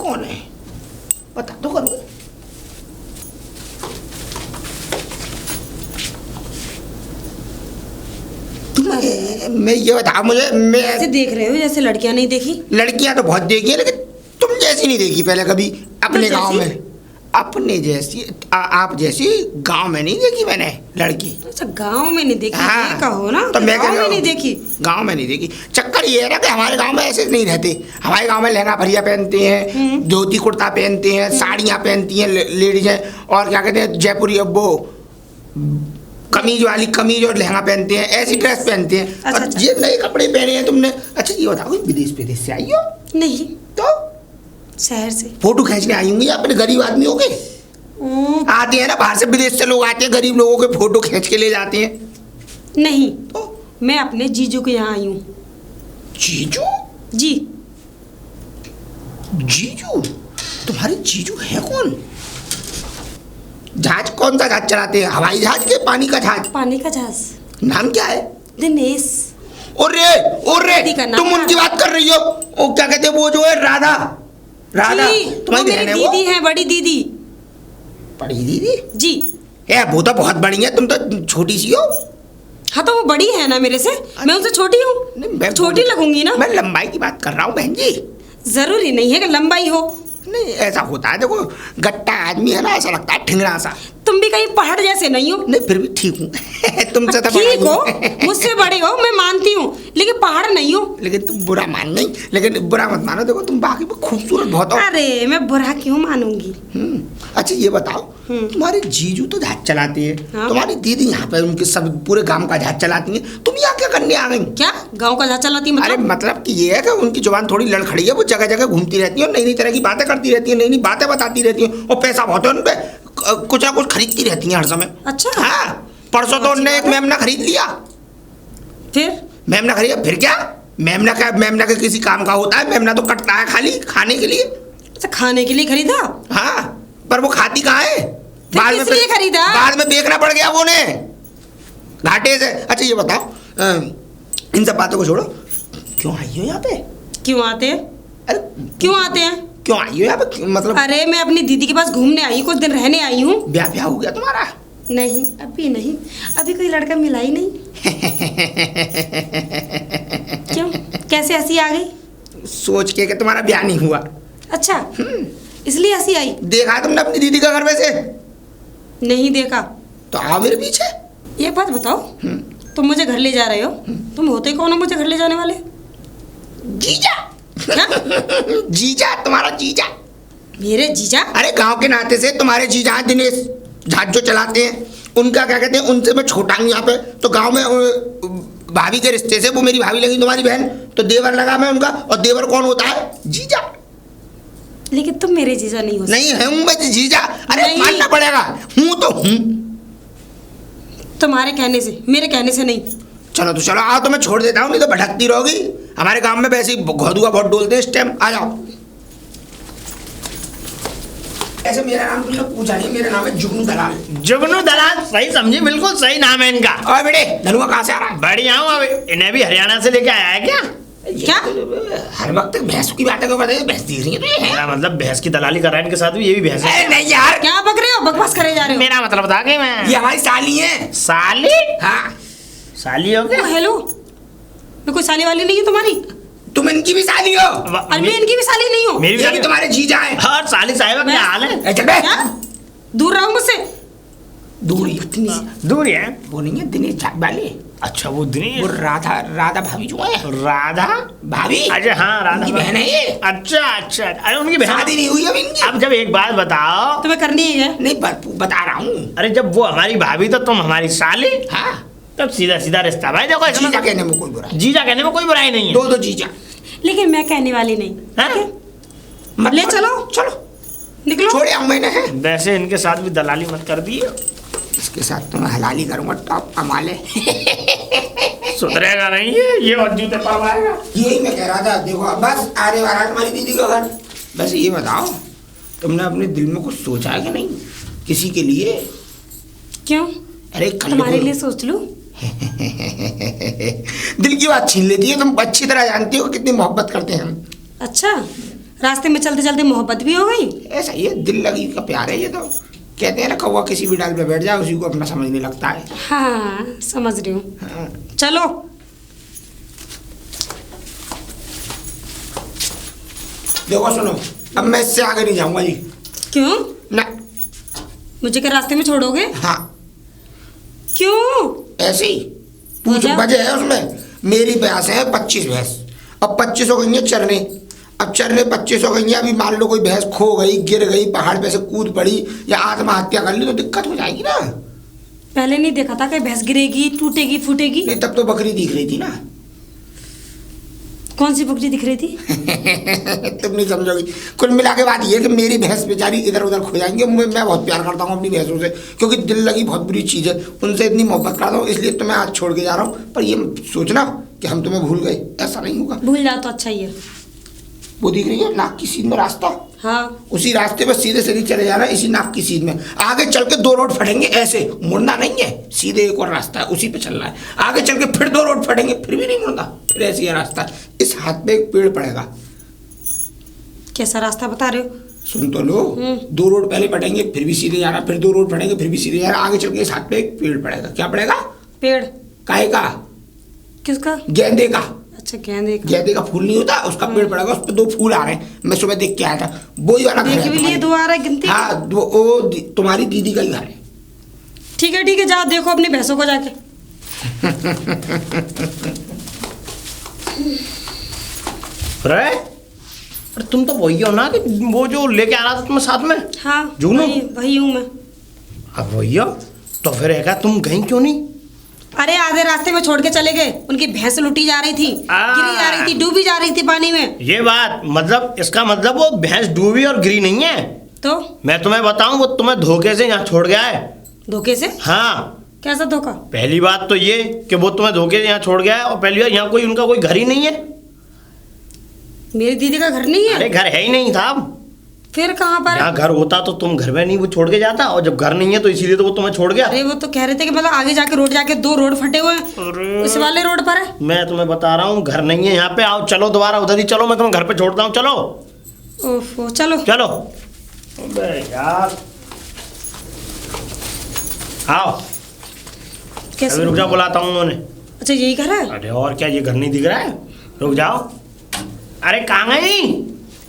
कौन है बता तो करो। मैं ये बता मुझे, मैं ऐसे देख रहे हो जैसे लड़कियां नहीं देखी। लड़कियां तो बहुत देखी है लेकिन तुम जैसी नहीं देखी पहले कभी अपने गांव में। अपने जैसी आप जैसी गांव में नहीं देखी मैंने लड़की। अच्छा गांव में नहीं देखी। हाँ, ये कहो ना तो मैं गांव में नहीं देखी। गांव में नहीं देखी। चक्कर ये है ना कि हमारे गांव में ऐसे नहीं रहते। हमारे गांव में लहंगा फरिया पहनते हैं, धोती कुर्ता पहनते हैं, साड़ियाँ पहनती हैं लेडीज हैं, और क्या कहते हैं जयपुरी वो कमीज वाली कमीज और लहंगा पहनते हैं, ऐसी ड्रेस पहनते हैं। अच्छा, और ये नए कपड़े पहने हैं तुमने। अच्छा ये बताओ विदेश से आई हो? नहीं तो शहर से। फोटो खींचने आई होंगी, अपने गरीब आदमी हो गए। आते हैं ना बाहर से, विदेश से लोग आते हैं, गरीब लोगों के फोटो खींच के ले जाते हैं। नहीं तो मैं अपने जीजू के यहाँ आई हूँ। जीजू? जी जीजू? तुम्हारे जीजू है कौन? जहाज कौन सा जहाज चलाते हैं, हवाई जहाज के पानी का जहाज? पानी का जहाज। नाम क्या है? दिनेश। ओरे तुम उनकी बात कर रही हो? वो क्या कहते हैं वो जो है राधा तुम्हारी बहन है वो? दीदी है, बड़ी दीदी। बड़ी दीदी? जी। वो तो बहुत बड़ी है, तुम तो छोटी सी हो। हाँ तो वो बड़ी है ना मेरे से, मैं उनसे छोटी हूँ। छोटी लगूंगी ना। मैं लंबाई की बात कर रहा हूँ बहन जी। जरूरी नहीं है कि लंबाई हो। नहीं ऐसा होता है, देखो गट्टा आदमी है ना, ऐसा लगता है ठिंगरा सा। तुम भी कहीं पहाड़ जैसे नहीं हो। नहीं फिर भी ठीक हूँ तुमसे तो ठीक हो, मुझसे बड़े हो, मैं मानती हूँ, लेकिन पहाड़ नहीं हो। लेकिन तुम बुरा मान नहीं, लेकिन बुरा मत मानो, देखो तुम बाकी में खूबसूरत बहुत हो। अरे मैं बुरा क्यों मानूंगी। अच्छा ये बताओ, तुम्हारे जीजू तो जहाज चलाते हैं, हाँ? तुम्हारी दीदी यहाँ पे उनके सब पूरे गांव का जहाज चलाती हैं, तुम यहाँ क्या करने आ गई? क्या गांव का जहाज चलाती मतलब? अरे मतलब कि ये है कि उनकी जुबान थोड़ी लड़खड़ी है, वो जगह जगह घूमती रहती है और नई नई तरह की बातें करती रहती है, नई नई बातें बताती रहती है, और पैसा बहुत है उन पे, कुछ ना कुछ खरीदती रहती है हर समय। अच्छा हाँ, परसों तो उनने एक मेमना खरीद लिया। फिर मेमना खरीदा, फिर क्या? मेमना का किसी काम का होता है? मेमना तो कटता है खाली खाने के लिए। अच्छा खाने के लिए खरीदा? हाँ, पर वो खाती कहाँ है? बाद में फिर खरीदा? बाद में बेचना पड़ गया वो ने घाटे से। अच्छा ये बताओ, इन सब बातों को छोड़ो, क्यों आई हो यहाँ पे? क्यों आते हैं? अरे क्यों आते हैं? क्यों आई हो यहाँ पे? मतलब अरे मैं अपनी दीदी के पास घूमने आई हूँ, कुछ दिन रहने आई हूँ। ब्याह हो गया तुम्हारा? नहीं अभी नहीं, अभी कोई लड़का मिला ही नहीं। क्यों, कैसे हंसी आ गई? सोच के कि तुम्हारा ब्याह नहीं हुआ। अच्छा इसलिए हंसी आई? देखा तुमने अपनी दीदी का घर वैसे? नहीं देखा। तो आओ मेरे पीछे। एक बात बताओ, तुम मुझे घर ले जा रहे हो, तुम होते कौन हो मुझे घर ले जाने वाले? जीजा। क्या? जीजा, तुम्हारा जीजा। मेरे जीजा? अरे गांव के नाते से तुम्हारे जीजा हैं दिनेश, जहाज जो चलाते हैं, उनका क्या कहते हैं, उनसे मैं छोटा हूँ यहाँ पे, तो गांव में भाभी के रिश्ते से वो मेरी भाभी लगी तुम्हारी बहन, तो देवर लगा मैं उनका, और देवर कौन होता है? जीजा। लेकिन तुम मेरे जीजा नहीं हो। नहीं है मैं जीजा। अरे मानना पड़ेगा, हूँ तो हूँ। तुम्हारे कहने से, मेरे कहने से नहीं। चलो तो चलो, आओ तो मैं छोड़ देता हूँ, नहीं तो भटकती रहोगी। हमारे गांव में वैसे ही घोदुआ बहुत डोलते हैं इस टाइम। आ जाओ। ऐसे मेरा नाम तुमने पूछा नहीं, मेरा नाम है जुगनू दलाल। जुगनू दलाल सही समझी, बिल्कुल सही नाम है इनका। और बेटे धनुआ कहाँ से आ रहा है? बढ़िया हूँ। अब इन्हें भी हरियाणा से लेके आया है क्या? क्या? हर वक्त भैंस की बातें क्यों करते हैं? भैंस दिख रही है तुझे? मेरा मतलब भैंस की दलाली कर रहा है इनके साथ भी, ये भी भैंस है। अरे नहीं यार, क्या बक रहे हो, बकवास करे जा रहे हो? मेरा मतलब बता के मैं, ये हमारी साली है। साली? हाँ साली हो क्या? हेलो, मैं कोई साली वाली नहीं हूँ तुम्हारी। तुम इनकी भी साली हो? और मैं इनकी भी साली नहीं हूँ। मेरी ये भी तुम्हारे जीजा है। और साली साहिबा क्या हाल है? चल बे। क्या? दूर रहो मुझसे। दूरी दूर है वो नहीं है दिनेश झाग वाली। अच्छा वो दिनेश, वो राधा भाभी जो है। राधा भाभी? अच्छा हाँ राधा उनकी बहन है ये। अच्छा अच्छा, अरे उनकी बहन शादी नहीं हुई अब इनकी। अब जब एक बात बताओ, तुम्हें करनी है? नहीं बता रहा हूँ। अरे जब वो हमारी भाभी तो तुम हमारी साली, हाँ तब सीधा सीधा रिश्ता भाई। देखो जीजा कहने में कोई बुराई, जीजा कहने में कोई बुराई नहीं है। दो जीजा। लेकिन मैं कहने वाली नहीं। हाँ? मत ले चलो। चलो निकलो। छोड़े आऊँ मैंने है। वैसे इनके साथ भी दलाली मत कर दिए, इसके साथ तो मैं हलाली करूँगा, टॉप कमाल है। सुधरेगा नहीं है ये, और जूते पावाएगा। यही मैं कह रहा था, देखो बस आने वाला तुम्हारी दीदी का घर। बस ये बताओ, तुमने अपने दिल में कुछ सोचा है कि नहीं किसी के लिए? क्यों? अरे तुम्हारे लिए सोच लूं? दिल की बात छीन लेती है तुम, अच्छी तरह जानती हो कितनी मोहब्बत करते हैं हम। अच्छा रास्ते में चलते चलते मोहब्बत भी हो गई। ऐसा ही है, दिल लगी का प्यार है ये तो। कहते हैं ना कौवा किसी भी डाल पे बैठ जाए उसी को अपना समझने लगता है। हाँ समझ रही हूँ। हाँ। चलो देखो सुनो, अब मैं इससे आगे नहीं जाऊंगा जी। क्यों? ना। मुझे क्या रास्ते में छोड़ोगे? हाँ क्यों? ऐसे ही पूछ, वजह? वजह है उसमें। मेरी भैंस है 25 भैंस, अब 25 हो गई है चरने। अब चरने 25 हो गई है, अभी मान लो कोई भैंस खो गई, गिर गई, पहाड़ पे से कूद पड़ी या आत्महत्या कर ली तो दिक्कत हो जाएगी ना। पहले नहीं देखा था कि भैंस गिरेगी, टूटेगी, फूटेगी? नहीं तब तो बकरी दिख रही थी ना। कौन सी बकरी दिख रही थी? तुम नहीं समझोगी। कुल मिला के बात ये है कि मेरी भैंस बेचारी इधर उधर खो जाएंगी। मैं बहुत प्यार करता हूँ अपनी भैंसों से, क्योंकि दिल लगी बहुत बुरी चीज़ है, उनसे इतनी मोहब्बत करता हूँ, इसलिए तो मैं आज छोड़ के जा रहा हूँ। पर ये सोचना कि हम तुम्हें भूल गए, ऐसा नहीं होगा। भूल जाओ तो अच्छा ही है। वो दिख रही है नाक की सीध में रास्ता, हाँ उसी रास्ते पर सीधे सीधे चले जाना, इसी नाक की सीध में। आगे चल के 2 रोड फटेंगे, ऐसे मुड़ना नहीं है, सीधे एक और रास्ता है उसी पे चलना है। आगे चल के फिर 2 रोड फटेंगे, फिर भी नहीं मुड़ना, फिर ऐसे ही रास्ता। इस हाथ पे एक पेड़ पड़ेगा। कैसा रास्ता बता रहे हो? सुन तो लो, 2 रोड पहले फटेंगे, फिर भी सीधे जाना, फिर 2 रोड फटेंगे, फिर भी सीधे जाना। आगे चल के इस हाथ पे एक पेड़ पड़ेगा। क्या पड़ेगा? पेड़? काहे का? किसका? गेंदे का। अच्छा गेंदे का। गेंदे का फूल नहीं होता, उसका पेड़ पड़ेगा, उस पे 2 फूल आ रहे हैं। मैं सुबह देख के आया था, वो ही वाला घर है देख भी लिए, तुम्हारी। 2 आ रहा है गिनती? हाँ वो तुम्हारी दीदी का ही घर है। ठीक है जाओ देखो अपनी भैंसों को जाके। अरे तुम तो वही हो ना कि वो जो लेके आ रहा था तुम्हें साथ में? हाँ जुगनू? वही हूँ मैं। अब वही हो तो फिर है तुम गई क्यों नहीं? अरे आधे रास्ते में छोड़ के चले गए, उनकी भैंस लुटी जा रही थी, गिरी जा रही थी, डूबी जा रही थी पानी में। ये बात मतलब, इसका मतलब वो भैंस डूबी और गिरी नहीं है। तो मैं तुम्हें बताऊं, वो तुम्हें धोखे से यहाँ छोड़ गया है। धोखे से? हाँ। कैसा धोखा? पहली बात तो ये कि वो तुम्हें धोखे से यहाँ छोड़ गया है, और पहली बात यहाँ कोई उनका कोई घर ही नहीं है। मेरी दीदी का घर नहीं है? अरे घर है ही नहीं था। फिर कहाँ पर? यहाँ घर होता तो तुम घर में नहीं वो छोड़ के जाता, और जब घर नहीं है तो इसीलिए तो वो तुम्हें छोड़ गया। अरे वो तो कह रहे थे कि मतलब आगे जाके रोड जाके 2 रोड फटे हुए हैं, उस वाले रोड पर है। मैं तुम्हें बता रहा हूँ घर नहीं है यहाँ पे। आओ चलो दोबारा उधर ही चलो, मैं तुम्हें घर पे छोड़ता हूँ। चलो ओफो चलो चलो। अबे यार आओ, कैसे? अभी रुक जाओ, बुलाता हूँ उन्होंने। अच्छा यही घर है? अरे और क्या, ये घर नहीं दिख रहा है? रुक जाओ। अरे कहाँ गई?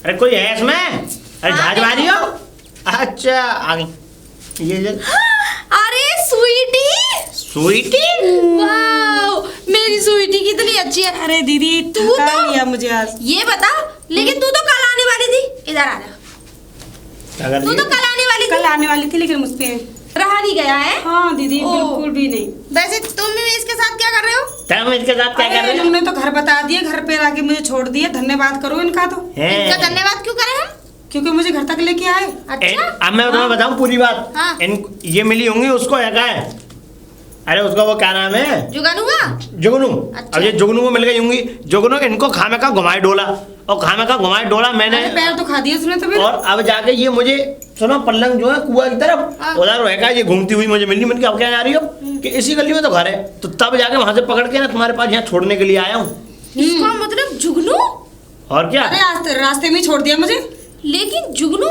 अरे कोई है इसमें? अरे जहाज बाजी हो? अच्छा आ गई ये अरे स्वीटी, स्वीटी। वाओ मेरी स्वीटी कितनी अच्छी है। अरे दीदी तू थका तो- लिया मुझे आज। ये बता, लेकिन तू तो कल आने वाली थी। इधर आ जा। क्या कर तू रही तो है? कल आने वाली कल थी, आने वाली थी लेकिन मुझ पे रहा नहीं गया है। हाँ दीदी ओ। बिल्कुल भी नहीं। वैसे तुम इसके साथ क्या कर रहे हो? तुम इसके साथ क्या कर अरे रहे हो? तुमने तो घर बता दिए, घर पे आके मुझे छोड़ दिए, धन्यवाद करो इनका तो। हैं? इनका धन्यवाद क्यों करें हम? क्योंकि मुझे घर तक लेके आए। अच्छा अब मैं तुम्हें बताऊं पूरी बात। हाँ। ये मिली होंगी उसको, है क्या है? अरे उसका वो क्या नाम है? जुगानूंगा। जुगनू। अच्छा। अब ये जुगनू को मिल गई होंगी। जुगनू इनको खामे का घुमाए डोला, और खामे का घुमाए डोला मैंने। अरे पैर तो खा दिए उसने तो फिर। और अब जाके ये मुझे सुनो, पल्लंग जो है कुआं की तरफ हाँ। उधर रहेगा, ये घूमती हुई मुझे मिली। मैंने कहा अब क्या जा रही हो? कि इसी गली में तो घर है। तो तब जाके वहां से पकड़ के ना तुम्हारे पास यहाँ छोड़ने के लिए आया हूँ। इसका मतलब जुगनू? और क्या? अरे रास्ते में ही छोड़ दिया मुझे। लेकिन जुगनू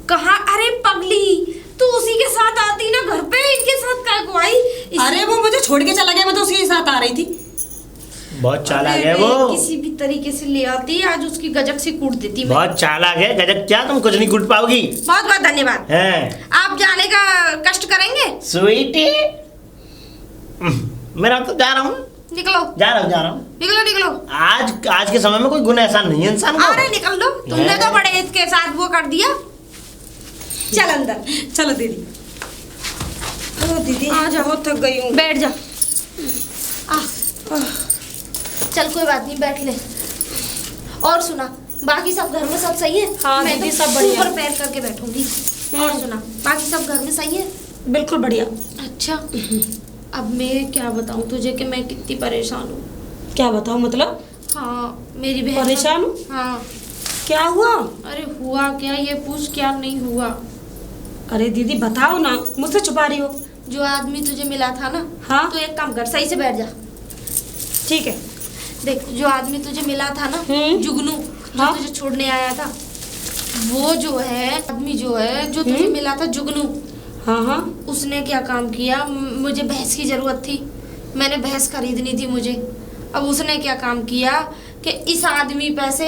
कहाँ? अरे पगली, तू उसी के साथ आती ना घर पे, इनके साथ क्या को आई? अरे वो मुझे छोड़ के चला गया, मैं तो उसके साथ आ रही थी। बहुत चालाक अरे है वो। किसी भी तरीके से ले आती, आज उसकी गजब से कूट देती मैं। बहुत चालाक है गजब। क्या तुम कुछ नहीं कूट पाओगी? बहुत बहुत धन्यवाद। हैं आप जाने का कष्ट करेंगे? स्वीटी। मेरा तो जा रहा हूँ, निकलो जा रहा हूँ। निकलो निकलो। आज के समय में कोई गुण ऐसा नहीं है इंसान को। अरे निकल दो, तुमने हैं? तो बड़े इसके साथ वो कर दिया। चल अंदर। चलो दीदी। ओ दीदी आ जाओ। बहुत थक गई हूँ। बैठ जा। चल कोई बात नहीं, बैठ ले। और सुना, बाकी सब घर में सब सही है? हाँ, मैं दीदी, तो सब बढ़िया। ऊपर पैर करके बैठूंगी। और सुना, बाकी सब घर में सही है? बिल्कुल बढ़िया। अच्छा, अब मैं क्या बताऊं तुझे कि मैं कितनी परेशान हूँ। क्या बताओ मतलब? हाँ मेरी बहन। परेशान हूँ? हाँ। क्या हुआ? अरे हुआ क्या, ये पूछ, क्या नहीं हुआ? अरे दीदी बताओ ना, मुझसे छुपा रही हो। जो आदमी तुझे मिला था ना, हाँ। तो एक काम कर, सही से बैठ जा। ठीक है। देख, जो आदमी तुझे मिला था ना, जुगनू, जो हाँ? तुझे छोड़ने आया था, वो जो है आदमी जो है जो तुझे मिला था जुगनू, हाँ हाँ। उसने क्या काम किया, मुझे भैंस की जरूरत थी, मैंने भैंस खरीदनी थी मुझे। अब उसने क्या काम किया कि इस आदमी पे से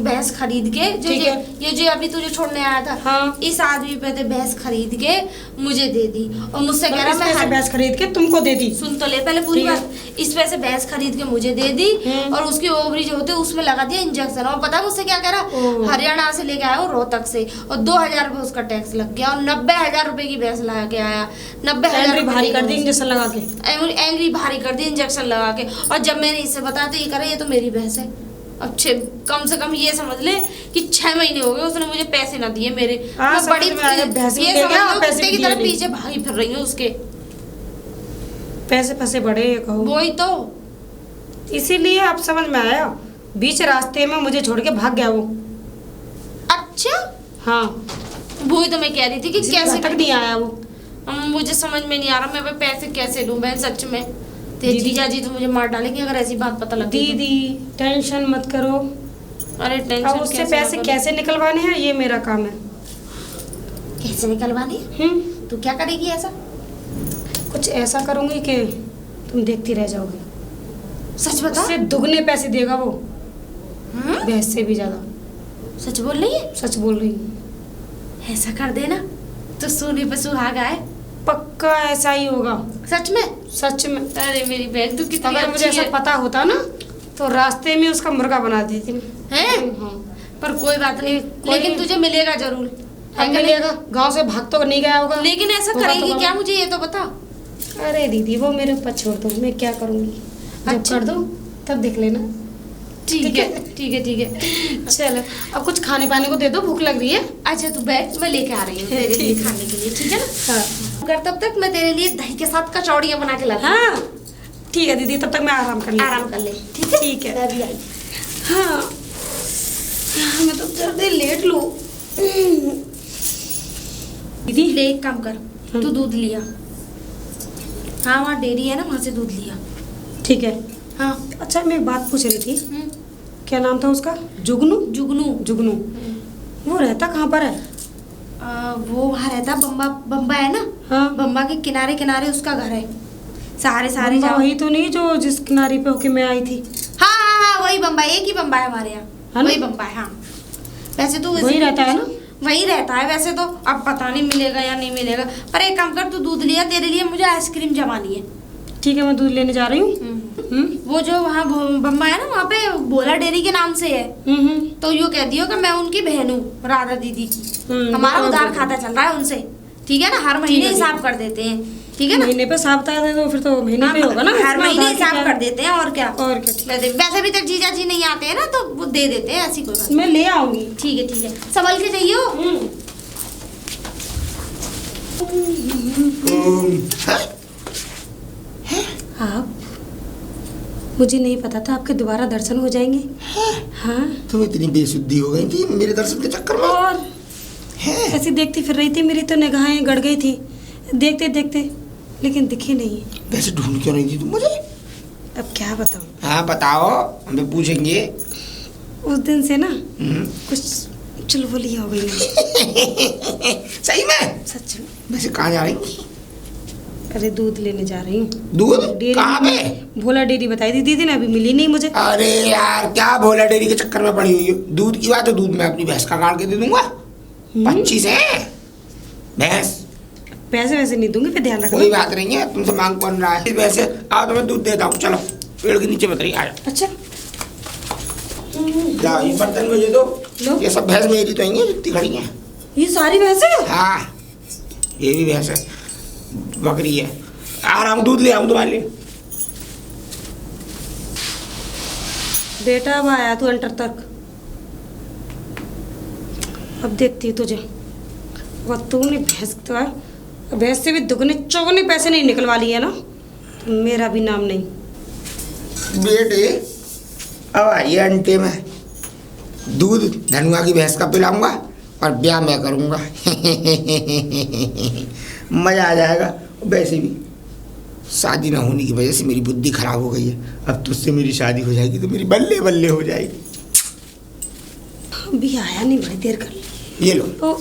भैंस खरीद के ठीक है। ये जो अभी तुझे छोड़ने आया था, हाँ। इस आदमी पे से भैंस खरीद के मुझे दे दी और मुझसे कह रहा इस मैं पैसे भैंस खरीद के तुमको दे दी। सुन तो ले पहले पूरी ठीक है। बात। इस पैसे भैंस खरीद के मुझे दे दी और उसकी ओवरी जो होते उसमें लगा दिया इंजेक्शन। और पता है मुझसे क्या कह रहा, ओह। हरियाणा से लेके आया वो रोहतक से, और 2000 रुपये उसका टैक्स लग गया और 90,000 रुपए की भैंस ला के आया। 90,000 एंट्री भारी कर दी इंजेक्शन लगा के। एंग्री भारी कर दी इंजेक्शन लगा के। और जब मैंने इससे बताया तो ये करे ये तो मेरी भैंस है। अब कम से कम ये समझ ले कि 6 महीने हो गए उसने मुझे पैसे ना दिए मेरे। हाँ, मैं समझ बड़ी में आ गया, भैंस भी ये ले समझ गया और लो पैसे कुत्ते भी की तरह दिए नहीं। पीछे भागी फिर रही हूँ उसके। पैसे फंसे बड़े ये कहो। वही तो। इसीलिए अब समझ में आया, बीच रास्ते में मुझे छोड़ के भाग गया वो। अच्छा, हाँ, वही तो मैं कह रही थी कि इसीलिए कैसे घर तक नहीं आया वो। मुझे समझ में नहीं आ रहा मैं भाई पैसे कैसे लूं मैं सच में। तेरे दीदी। जीजा जी तो मुझे मार डालेंगे अगर ऐसी बात पता लग गई तो। दीदी टेंशन मत करो, अरे अब टेंशन उससे पैसे कैसे निकलवाने हैं ये मेरा काम है। कैसे निकलवाने? तू क्या करेगी ऐसा? कुछ ऐसा करूंगी कि तुम देखती रह जाओगी। सच बता। उससे दुगने पैसे देगा वो, हम्म? भैंस से भी ज्यादा। सच बोल रही है? सच बोल रही हूँ। ऐसा कर देना तो सोने पे सुहागा है। पक्का ऐसा ही होगा, सच में? सच में। अरे मेरी बहन तू कितनी अगर मुझे अच्छी ऐसा है। पता होता ना तो रास्ते में उसका मुर्गा बना देती मैं। हैं? हाँ। पर कोई बात नहीं, लेकिन तुझे मिलेगा जरूर। अब है कि नहीं? मिलेगा, गांव से भाग तो नहीं गया होगा। लेकिन ऐसा होगा तो करेगी होगा। क्या मुझे ये तो बता। अरे दीदी वो मेरे ऊपर छोड़ दो, मैं क्या करूंगी। जब अच्छा। कर दो तब देख लेना। ठीक है ठीक है ठीक है। चलो अब कुछ खाने पाने को दे दो, भूख लग रही है। अच्छा तू बैठ, मैं लेके आ रही हूँ तेरे लिए खाने के लिए, ठीक है ना? हाँ कर तब तक मैं तेरे लिए दही के साथ कचौड़ियाँ बना के लाती हूँ। हाँ ठीक है दीदी, तब तक मैं आराम कर लेती हूँ। आराम कर ले, ठीक है? ठीक है। मैं भी आई। हाँ मैं तो जल्दी लेट लूँ। दीदी ले एक काम कर, तू दूध लिया। हाँ वहाँ डेयरी है ना, वहाँ से दूध लिया। ठीक है। हाँ। अच्छा मैं एक बात पूछ रही थी, हम्म, क्या नाम था उसका? जुगनू। जुगनू। जुगनू वो रहता कहाँ पर है? वो वहाँ रहता बम्बा, बम्बा है ना, हाँ बम्बा के किनारे किनारे उसका घर है। सारे बम्बा जाओ। वही तो नहीं जो जिस किनारे पे होके मैं आई थी? हाँ हाँ हाँ वही बम्बा, एक ही बम्बा है हमारे यहाँ। है ना? वही बम्बा है। हाँ वैसे तो वही रहता है ना? वही रहता है वैसे तो। अब पता नहीं मिलेगा या नहीं मिलेगा, पर एक काम कर, तू दूध लिया, तेरे लिए मुझे आइसक्रीम जमानी है। ठीक है मैं दूध लेने जा रही हूँ। वो जो वहाँ बम्बा है ना, वहाँ पे भोला डेयरी के नाम से है। तो यूँ कह दियो कि मैं उनकी बहन हूँ, राधा दीदी की। हमारा तो उधार खाता चल रहा है उनसे, ठीक है ना? हर महीने है, हिसाब कर देते हैं, ठीक है ना? महीने पे साफ बता दे तो फिर तो महीने पे होगा ना। हर इसमें महीने उधार की हिसाब क्या- कर देते हैं और क्या। और क्या। ठीक। वैसे भी तक जीजा जी नहीं आते हैं ना तो वो दे देते हैं, ऐसी कोई बात मैं ले आऊंगी। ठीक है ठीक है, संभल के जाइयो। आप, मुझे नहीं पता था आपके दोबारा दर्शन हो जाएंगे। हाँ तुम इतनी बेसुद्धि हो गई थी मेरे दर्शन के चक्कर में। और है ऐसी देखती फिर रही थी, मेरी तो निगाहें गड़ गई थी देखते देखते, लेकिन दिखी नहीं। वैसे ढूंढ क्यों नहीं थी तुम मुझे? अब क्या बताऊं, हाँ बताओ, हमें पूछेंगे। उस दिन से ना हम्म। कुछ चुलबुली हो गई है। सही में? सच में। वैसे कहाँ जा रही? अरे दूध लेने जा रही हूँ। दूध डेयरी कहाँ पे? भोला डेयरी बताई थी दीदी ने, अभी मिली नहीं मुझे। अरे यार क्या भोला डेयरी के चक्कर में पड़ी हुई हो? दूध की बात है, दूध मैं अपनी भैंस का काट के दे दूंगा। 25 है भैंस। पैसे वैसे नहीं दूंगी, फिर ध्यान कोई रखना। बात नहीं है, तुमसे मांग कौन रहा है? वैसे आओ तो मैं दूध देता हूँ, चलो पेड़ के नीचे मत रही, आ जाओ। अच्छा जाओ ये बर्तन मुझे दो। लो। ये सब भैंस मेरी तो नहीं है जितनी खड़ी हैं। ये सारी भैंसे? हाँ ये भी भैंस है, बकरी है। आ रहा हूँ, दूध ले आऊँ तुम्हारे लिए। बेटा अब आया तू अंटर तक, अब देखती है तुझे। और तूने भैंस तो भैंस से भी दुगने चौगने पैसे नहीं निकलवा लिए ना, तो मेरा भी नाम नहीं। बेटे अब आइए अंटे में, दूध धनुआ की भैंस का पिलाऊंगा और ब्याह मैं करूंगा। मजा आ जाएगा। वैसे भी शादी ना होने की वजह से मेरी बुद्धि खराब हो गई है, अब तुझसे मेरी शादी हो जाएगी तो मेरी बल्ले बल्ले हो जाएगी। अभी आया नहीं, बड़ी देर कर ली। ये लो। ओ,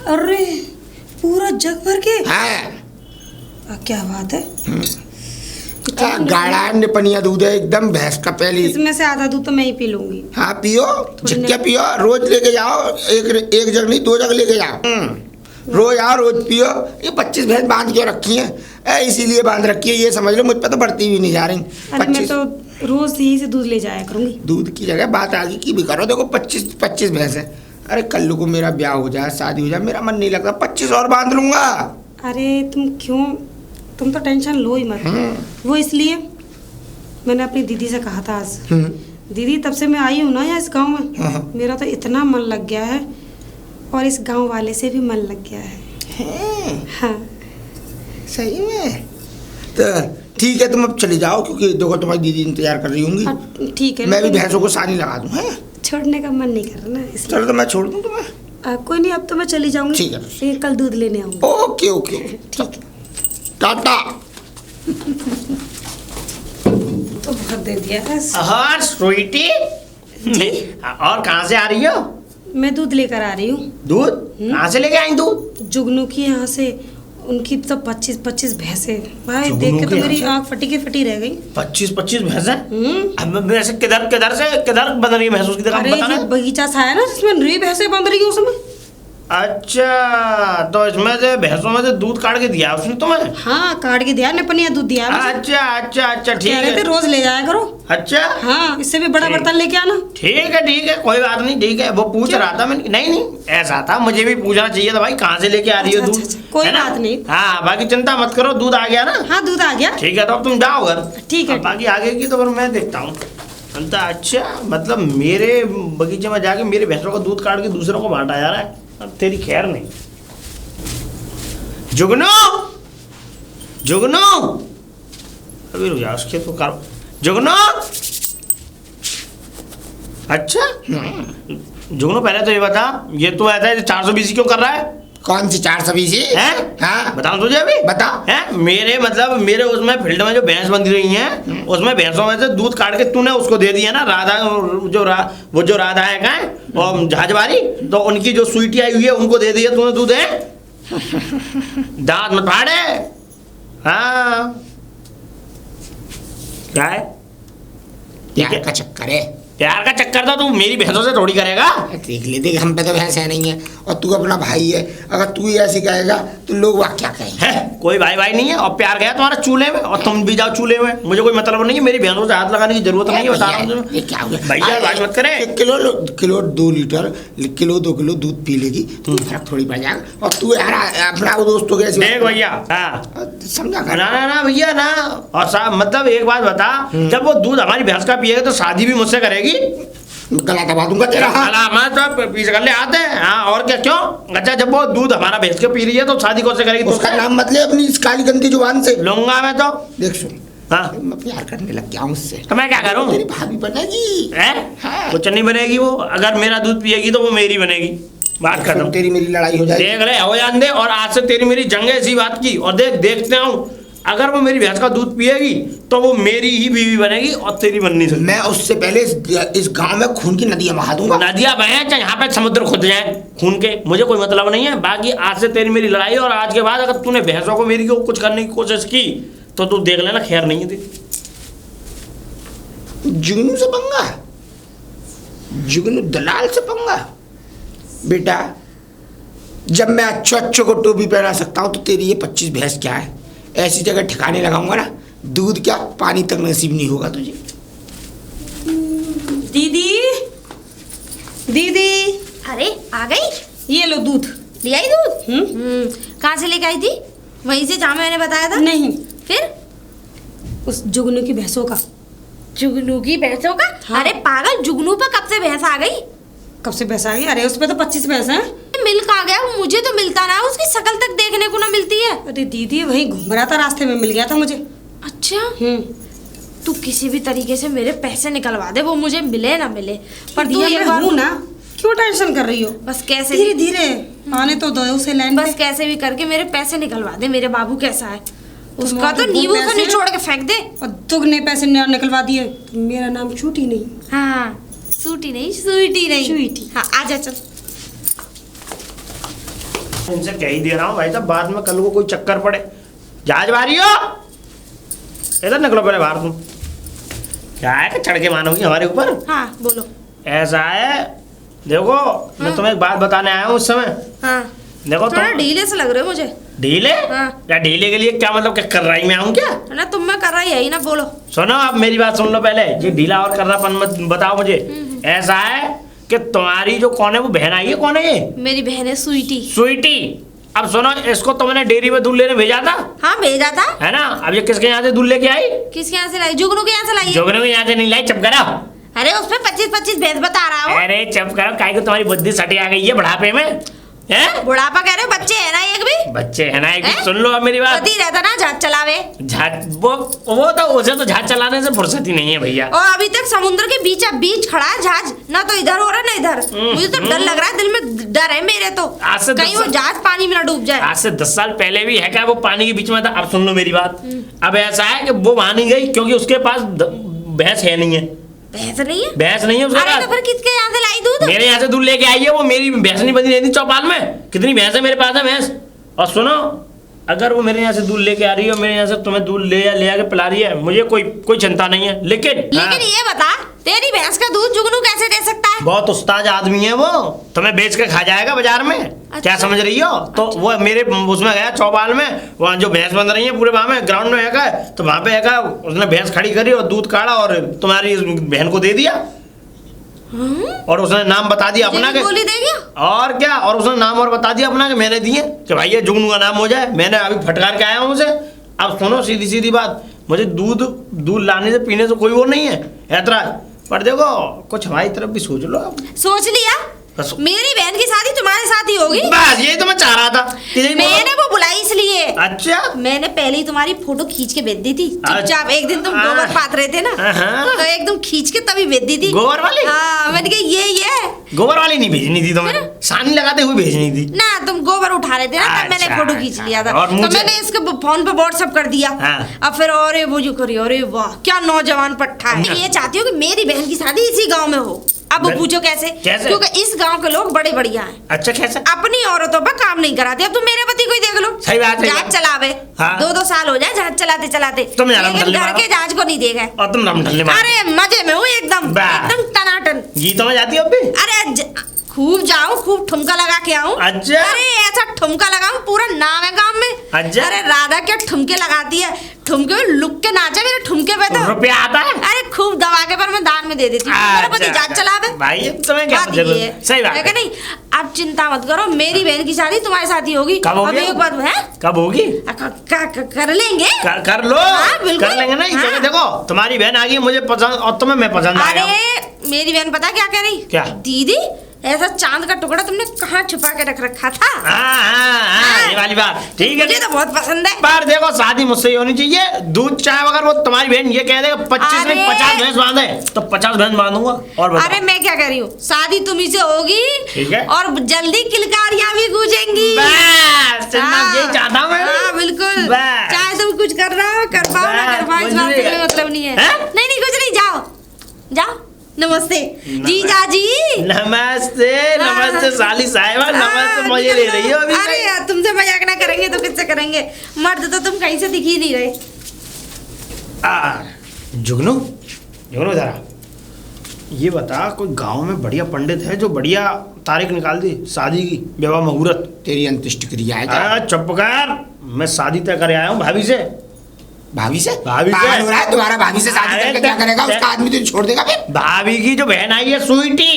अरे पूरा जग भर के। हाँ क्या बात है। क्या गाढ़ा निपनिया दूध है एकदम, भैंस का पहली। इसमें से आधा दूध तो मैं ही पी लूंगी। हाँ पियो, झक्के पियो, रोज लेके जाओ, एक जग नहीं 2 जग लेके जाओ। रोज आओ रोज पियो। ये 25 भैंस बांध के रखी है, इसीलिए बांध रखी है, ये समझ लो। मुझ पर तो बढ़ती भी नहीं जा रही। अरे मैं तो रोज यही से दूध ले जाया करूंगी। दूध की जगह बात आगे की भी करो। देखो 25 भैंस है। अरे कल को मेरा ब्याह हो जाए, शादी हो जाए, मेरा मन नहीं लगता, 25 और बांध लूंगा। अरे तुम तो टेंशन लो ही मत। वो इसलिए मैंने अपनी दीदी से कहा था आज, दीदी तब से मैं आई हूँ ना यहाँ इस गांव में, मेरा तो इतना मन लग गया है, और इस गांव वाले से भी मन लग गया है। हाँ सही में। तो ठीक है, तुम अब चले जाओ, क्योंकि देखो तुम्हारी दीदी इंतजार कर रही होंगी। ठीक है, मैं भी भैंसों को सानी लगा दूँ। है छोड़ने का मन नहीं कर रहा ना, इसलिए। चलो तो मैं छोड़ दूँ तुम्हें। कोई नहीं, अब तो मैं चली जाऊंगी। ठीक है। लेकिन कल दूध लेने आऊंगी। ओके ओके ठीक है। टाटा। तो बहुत दे दिया। हाँ स्वीटी, और कहाँ से आ रही हो? मैं दूध लेकर आ रही हूँ। दूध कहाँ से लेके आई दूध? जुगनू की यहाँ से। उनकी तो 25 भैंसे। भाई देख के तो मेरी आँख फटी की फटी रह गई। 25 भैंसे? अब वैसे किधर बन रही है भैंस उसकी तरह बताना। बगीचा सा है ना, जिसमें नई भैंसे बंध रही है उसमें। अच्छा, तो इसमें से भैंसों में से दूध काट के दिया उसने तुम्हें? हाँ काट के दिया, निपनिया दूध दिया। अच्छा ठीक है। रोज ले जाया करो। अच्छा हाँ, इससे भी बड़ा बर्तन लेके आना। ठीक है, कोई बात नहीं, ठीक है। वो पूछ रहा था मैं, नहीं ऐसा था, मुझे भी पूछना चाहिए था भाई, कहाँ से लेके आ रही हो दूध। कोई बात नहीं। हाँ बाकी चिंता मत करो, दूध आ गया ना? हाँ दूध आ गया। ठीक है, तो अब तुम जाओ घर। ठीक है। बाकी आगे की तो फिर मैं देखता हूँ। अच्छा मतलब मेरे बगीचे में जाके मेरे भैंसों का दूध काट के दूसरों को बांटा जा रहा है। अब तेरी खैर नहीं। जुगनू अभी रुक जा, उसके तो करो। जुगनू, अच्छा जुगनू पहले तो ये बता, ये तो ऐसा है 420 क्यों कर रहा है? कौन सी 420 है? हाँ बताऊं तुझे अभी? बता। है मेरे उसमें फील्ड में जो भैंस बंधी रही हैं, उसमें भैंसों में से दूध काट के तूने उसको दे दिया ना, राधा वो जो राधा है कहाँ है और झाजवारी, तो उनकी जो स्वीटी आई हुई है उनको दे दिया तूने दूध। है दांत मत फाड़े। हाँ क्या है? प्यार का चक्कर है। प्यार का चक्कर तो तू मेरी भैंसों से थोड़ी करेगा। देख ले, देख हम पे तो भैंस है नहीं है, और तू अपना भाई है। अगर तू ही ऐसी कहेगा तो लोग वाह क्या कहेंगे। है कोई भाई नहीं है, और प्यार गया तुम्हारा चूल्हे में, और तुम भी जाओ चूल्हे में, मुझे कोई मतलब नहीं है। मेरी भैंसों से हाथ लगाने की जरूरत नहीं है, बता रहा हूँ। ये क्या हो गया भैया बात मत करे। 1 किलो 2 लीटर 2 किलो दूध पी लेगी तो फर्क थोड़ी पड़ जाएगा। और तू यार अपना वो दोस्तों के देख भैया, हाँ समझा कर। ना भैया ना। और साहब मतलब एक बात बता, जब वो दूध हमारी भैंस का पिएगा तो शादी भी मुझसे करेगी? गला दबा दूंगा तेरा। मैं तो पीस कर ले आते हैं। हाँ और क्या, क्यों? अच्छा जब वो दूध हमारा भैंस के पी रही है तो शादी कौन से करेगी? उसका नाम मत ले अपनी इस काली गंदी जुबान से। लूंगा मैं तो। देख सुन, हाँ मैं प्यार करने लग गया हूँ उससे। तो मैं क्या करूँ? तेरी भाभी बनेगी। हाँ। कुछ नहीं बनेगी वो, अगर मेरा दूध पिएगी तो वो मेरी बनेगी। बात खत्म। तेरी मेरी लड़ाई हो जाएगी। देख रहे हो जान दे, और आज से तेरी मेरी जंग है इसी बात की। और देखते हूँ, अगर वो मेरी भैंस का दूध पिएगी तो वो मेरी ही बीवी बनेगी और तेरी बननी सकती। मैं उससे पहले इस गांव में खून की नदियां बहा दूंगा। नदियां बहे चाहे यहाँ पे समुद्र खुद जाए खून के, मुझे कोई मतलब नहीं है। बाकी आज से तेरी मेरी लड़ाई, और आज के बाद अगर तूने भैंसों को मेरी को कुछ करने की कोशिश की तो तू देख लेना, खैर नहीं है तेरी। जुगनू से पंगा, जुगनू दलाल से पंगा। बेटा जब मैं अच्छो को टोपी पहना सकता हूँ तो तेरी ये 25 भैंस क्या है? ऐसी जगह ठिकाने लगाऊंगा ना, दूध क्या पानी तक नसीब नहीं होगा तुझे। दीदी अरे आ गई? ये लो दूध। ले आई दूध? कहाँ से लेके आई थी? वहीं से जहाँ मैंने बताया था? नहीं, फिर उस जुगनू की भैंसों का। जुगनू की भैंसों का? हाँ। अरे पागल, जुगनू पर कब से भैंस आ गई? कब से भैंस आ गई? अरे उस पे तो 25 भैंस हैं। मिल्क आ गया, मुझे तो मिलता ना, उसकी शक्ल तक देखने को ना मिलती है। अरे दीदी वही घूम रहा था, रास्ते में मिल गया था मुझे। अच्छा तू किसी भी तरीके से मेरे पैसे निकलवा दे, वो मुझे मिले ना मिले। पर तू ये बात ना, क्यों टेंशन कर रही हो? बस कैसे धीरे धीरे आने तो दो उसे लाइन बस कैसे भी करके मेरे पैसे निकलवा दे। मेरे बाबू कैसा है, उसका तो नींबू से निचोड़ के फेंक दे। और दुगने पैसे निकलवा दिए, मेरा नाम छूटी नहीं। हाँ सूटी नहीं, स्वीटी नहीं, स्वीटी। हाँ आजा चल। इनसे कह ही दे रहा हूँ भाई साहब, बाद में कल को कोई चक्कर पड़े। जहाज बारी हो, इधर निकलो पहले बाहर तुम। क्या है कि चढ़ के मानोगी हमारे ऊपर? हाँ बोलो। ऐसा है, देखो मैं तुम्हें एक बात बताने आया हूँ उस समय। हाँ देखो थोड़ा तुम ढीले से लग रहे हो मुझे। ढीले? हाँ। क्या ढीले के लिए क्या मतलब, क्या कर्राई में आऊँ क्या? ना तुम में कर रही है ही ना, बोलो। सुनो अब मेरी बात सुन लो पहले, ये ढीला और कर्रापन मत बताओ मुझे। ऐसा है कि तुम्हारी जो कौन है वो बहन आई है, कौन है ये? मेरी बहन है स्वीटी। स्वीटी। अब सुनो, इसको तुमने डेयरी में दूध लेने भेजा था, हाँ भेजा था। है ना? अब ये किसके यहाँ से दूध लेके आई? किसके यहाँ से लाई? जुगनू के यहाँ से लाई है। जोगने के यहाँ से नहीं लाई, चुप करो। अरे उसमें 25-25 भैंस बता रहा हूँ। अरे चुप करो, काहे को तुम्हारी बुद्धि सटी आ गई है बुढ़ापे में, हैं? बुढ़ापा कह रहे हो, बच्चे है ना एक भी। बच्चे है ना एक भी? हैं? सुन लो अब मेरी बात। पति रहता ना जहाज चलावे। जहाज वो तो उसे तो जहाज चलाने से फुर्सत ही नहीं है भैया। और अभी तक समुद्र के बीच खड़ा है जहाज, ना तो इधर हो रहा ना इधर। मुझे तो डर लग रहा है, दिल में डर है मेरे तो, आज से कहीं वो जहाज पानी में ना डूब जाए। आज से 10 साल पहले भी है क्या वो पानी के बीच में था? अब सुन लो मेरी बात। अब ऐसा है कि वो वहां नहीं गई क्योंकि उसके पास भैंस है नहीं है। भैंस नहीं है? भैंस नहीं है उसके अरे पास। तो फिर किसके यहाँ से लाई दूध? मेरे यहाँ से दूध लेके आई है वो, मेरी भैंस नहीं बंधी रहती चौपाल में। कितनी भैंस है मेरे पास है भैंस। और सुनो, अगर वो मेरे यहाँ से दूध लेके आ रही है, मेरे यहाँ से तुम्हें दूध ले आके पिला रही है, मुझे कोई चिंता नहीं है। लेकिन ये बता, तेरी भैंस का दूध जुगनू कैसे दे सकता है? बहुत उस्ताद आदमी है वो, तुम्हें बेच के खा जाएगा बाजार में। क्या समझ रही हो? तो वो मेरे उसमें गया चौपाल में, वहाँ जो भैंस बन रही है पूरे वहाँ में ग्राउंड में है, तो वहाँ पे है उसने भैंस खड़ी करी और दूध काढ़ा और तुम्हारी बहन को दे दिया। और उसने नाम बता दिया अपना के, गोली दे गया। और क्या, और उसने नाम और बता दिया अपना कि मैंने दिए, कि भाई ये जुगनू का नाम हो जाए। मैंने अभी फटकार के आया हूँ उसे। अब सुनो सीधी सीधी बात, मुझे दूध लाने से पीने से कोई वो नहीं है ऐतराज, पर देखो कुछ हमारी तरफ भी सोच लो। सोच लिया? बस। मेरी बहन की शादी तुम्हारे साथ ही होगी। बस यही तो मैं चाह रहा था कि यही बोलो। मैंने वो बुलाई इसलिए। अच्छा, मैंने पहले ही तुम्हारी फोटो खींच के भेज दी थी चुपचाप। एक दिन तुम गोबर पात रहे थे ना, तो एकदम खींच के तभी भेज दी थी। गोबर वाली? हाँ, मैंने कहा ये गोबर वाली नहीं भेजनी थी तुम्हें, सानी लगाते हुए भेजनी थी ना। तुम गोबर उठा रहे थे ना, तब मैंने अच्छा, फोटो खींच लिया था। और तो मुझे- मैंने इसके फोन पे व्हाट्सएप कर दिया। हाँ। अब फिर और वो जो करी, अरे वाह क्या नौजवान पट्टा है। हाँ। ये चाहती हूँ कि मेरी बहन की शादी इसी गाँव में हो। अब वो पूछो कैसे? कैसे? क्योंकि इस गांव के लोग बड़े बढ़िया हैं। अच्छा कैसे? अपनी औरतों पर काम नहीं कराते। अब तुम मेरे पति को ही देख लो, सही बात है। जहाज चलावे। हाँ। 2-2 साल हो जाए जहाज चलाते चलाते, तुम यहाँ लेकिन रमढल्ले घर मारो। के जहाज को नहीं देखा। और तुम रमढल्ले मारो। अरे मजे में हूँ एकदम, वाह। एकदम टनाटन। गीतों में जाती हो अब भी? अरे खूब जाऊं, खूब ठुमका लगा के आऊं। अच्छा। अरे ऐसा ठुमका लगाऊं, पूरा नाम है गांव में। अच्छा। अरे राधा क्या ठुमके लगाती है, ठुमके में लुक के नाचे मेरे ठुमके पे तो। रुपया आता है? अरे खूब दबा के पर मैं दान में दे देती हूँ। मेरा पति अच्छा, जहाज चलावे। भाई तुम्हें क्या बात ये जरूरत? है। सही बात है कि नहीं? अब चिंता मत करो, मेरी बहन की शादी तुम्हारे साथ ही होगी। कब होगी? अब एक बात है, कब होगी? कर लेंगे। कर लो। हाँ, बिल्कुल। कर लेंगे ना। हाँ। क्योंकि देखो तुम्हारी बहन आ गई, मुझे पसंद और तुम्हें मैं पसंद आ गया। अरे मेरी बहन पता क्या कह रही? क्या? दीदी ऐसा चांद का टुकड़ा तुमने कहाँ छुपा के रख रखा था? हाँ, ये वाली बात ठीक है। मुझे तो बहुत पसंद है। पर देखो शादी मुझसे ही होनी चाहिए। दूध चाहे अगर वो तुम्हारी बहन ये कह देगा 25 नहीं 50 भैंस बांधे, तो 50 भैंस बांधूंगा। और बताओ। अरे मैं क्या कह रही हूँ, शादी तुम्ही से होगी। ठीक है। और जल्दी किलकारियां भी गूंजेंगी। बस हाँ। यही चाहता हूँ मैं। हाँ बिल्कुल। बस। चाहे तुम कुछ कर रहा हो, कर पाओ ना कर पाओ, इस बात से कोई मतलब नहीं है। नहीं नहीं कुछ नहीं, जाओ जाओ। नमस्ते जीजा जी। नमस्ते नमस्ते हाँ। साली साहिबा, नमस्ते। मजे ले रही हो अभी? अरे यार तुमसे मजाक ना करेंगे तो किससे करेंगे? मर्द तो तुम कहीं से दिख ही नहीं रहे। जुगनू जुगनू इधर आ। ये बता, कोई गांव में बढ़िया पंडित है जो बढ़िया तारीख निकाल दी शादी की, विवाह मुहूर्त? तेरी अंत्येष्टि क्रिया है क्या? चुप कर, मैं शादी तय कर आया हूँ भाभी से। भाभी से? भाभी से। पागल हो रहा है तुम्हारा? भाभी से शादी अरे करके क्या करेगा? ते- उसका आदमी तुझे छोड़ देगा फिर? भाभी की जो बहन आई है स्वीटी,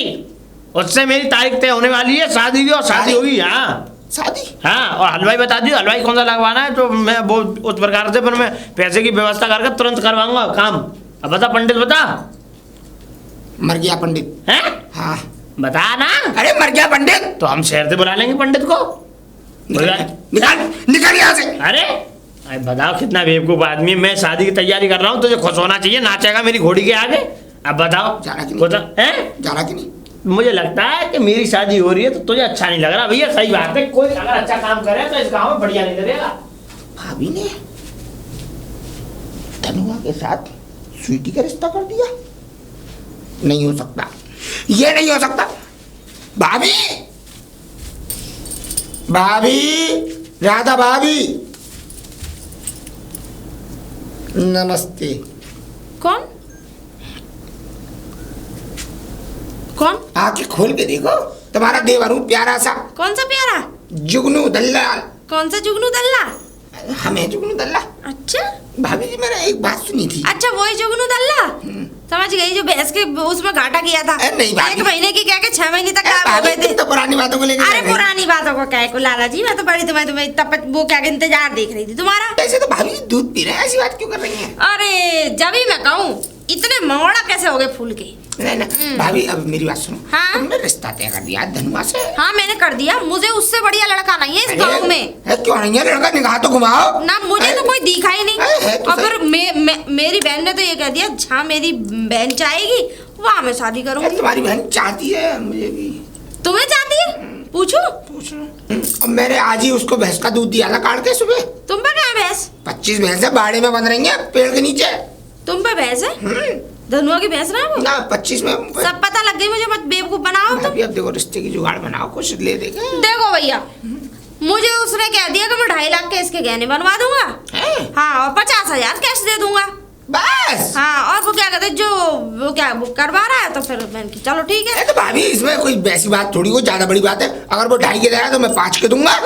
उससे मेरी तारीख तय होने वाली है शादी की, और शादी होगी। हाँ शादी? हाँ, और हलवाई बता दियो, हलवाई कौन सा लगवाना है, तो मैं वो उस प्रकार से, पर मैं पैसे की व्यवस्था करके तुरंत करवाऊंगा काम। अब बता पंडित, बता। मर गया पंडित? हैं? हाँ। बता ना। अरे मर गया पंडित? तो हम शहर से बुला लेंगे पंडित को। निकाल निकाल यहाँ से। अरे बताओ, कितना बेवकूफ आदमी है। मैं शादी की तैयारी कर रहा हूँ, तुझे खुश होना चाहिए, नाचेगा मेरी घोड़ी के आगे। अब बताओ जाना कि नहीं? कुछ हैं? जाना कि नहीं? मुझे लगता है कि मेरी शादी हो रही है तो तुझे अच्छा नहीं लग रहा भैया। सही बात है, कोई अगर अच्छा काम करे तो इस गांव में बढ़िया नहीं लगेगा। भाभी ने धनुआ के साथ स्वीटी का रिश्ता कर दिया? नहीं हो सकता। ये नहीं हो सकता। भाभी, भाभी, राधा भाभी, नमस्ते। कौन कौन? आके खोल के देखो, तुम्हारा देवर हूँ प्यारा सा, कौन सा प्यारा? जुगनू दल्ला। कौन सा जुगनू दल्ला? हमें जुगनू दल्ला। अच्छा भाभी जी, मैंने एक बात सुनी थी। अच्छा, वही जुगनू दल्ला। समझ गई, जो भैंस के उसमें घाटा किया था। नहीं भाभी। 1 महीने की क्या के 6 महीने तक काम हो भाभी, गए थे। तुम तो पुरानी बातों को लेकर अरे रह गई। पुरानी बातों को क्या को लाला जी, मैं तो बड़ी तुम्हें तब वो क्या के इंतजार देख रही थी तुम्हारा। ऐसे तो भाभी जी दूध पी रहे हैं, ऐसी बात क्यों कर रही हैं? अरे जब ही मैं कहूँ इतने मौड़ा कैसे हो गए फूल के। नहीं भाभी, अब मेरी बात सुनो। हाँ? तुमने रिश्ता तय कर दिया धनुआ से? हाँ मैंने कर दिया, मुझे उससे बढ़िया लड़का नहीं है इस गाँव में। क्यों नहीं है लड़का? निगाह तो घुमाओ ना, मुझे तो कोई दिखा ही नहीं। है तो और फिर मेरी बहन ने तो ये कह दिया, जहाँ मेरी बहन चाहेगी वहाँ मैं शादी करूंगी। तुम्हारी बहन चाहती है मुझे भी। तुम्हें चाहती है? पूछो। अब मैंने आज ही उसको भैंस का दूध दिया था काट के सुबह। तुम पे क्या है भैंस? 25 भैंसें बाड़े में बंध रही हैं पेड़ के नीचे। तुम पे भैंस है? धनुआ की भैंस ना वो? ना 25 में। सब पता लग गई मुझे, मत बेवकूफ बनाओ तुम। अभी अब देखो रिश्ते की जुगाड़ बनाओ, कुछ ले देंगे। देखो भैया, मुझे उसने कह दिया कि मैं 2.5 लाख के इसके गहने बनवा दूंगा। हाँ, और 50,000 कैश दे दूंगा बस। हाँ, और वो क्या कहते जो वो क्या वो करवा रहा है, तो फिर मैंने की चलो ठीक है। तो भाभी इसमें कोई वैसी बात थोड़ी, को ज्यादा बड़ी बात है। अगर वो 2.5 के दे रहा है तो मैं 5 के दूंगा।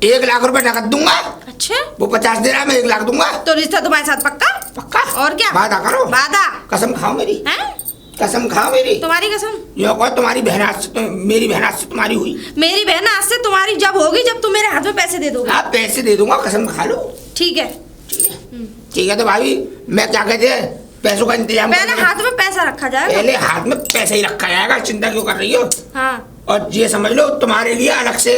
1 लाख रुपए नकद दूंगा। अच्छा, वो 50 दे रहा है, मैं 1 लाख दूंगा। तो रिश्ता तुम्हारे साथ पक्का? पक्का। और क्या? वादा करो। वादा। कसम खाओ मेरी। हैं? कसम खाओ मेरी। तुम्हारी कसम? यो कहो तुम्हारी बहन आज से तो मेरी बहन आज से तुम्हारी हुई। मेरी बहन आज से तुम्हारी जब होगी, जब तुम मेरे हाथ में पैसे दे दोगे। हाँ पैसे दे दूंगा, कसम खा लो। ठीक है। ठीक है तो भाभी, मैं क्या कहते हैं, पैसों का इंतजाम पहले करना। हाथ में पैसा रखा जाएगा। पहले हाथ में पैसा ही रखा जाएगा, चिंता क्यों कर रही हो? हाँ और ये समझ लो तुम्हारे लिए अलग से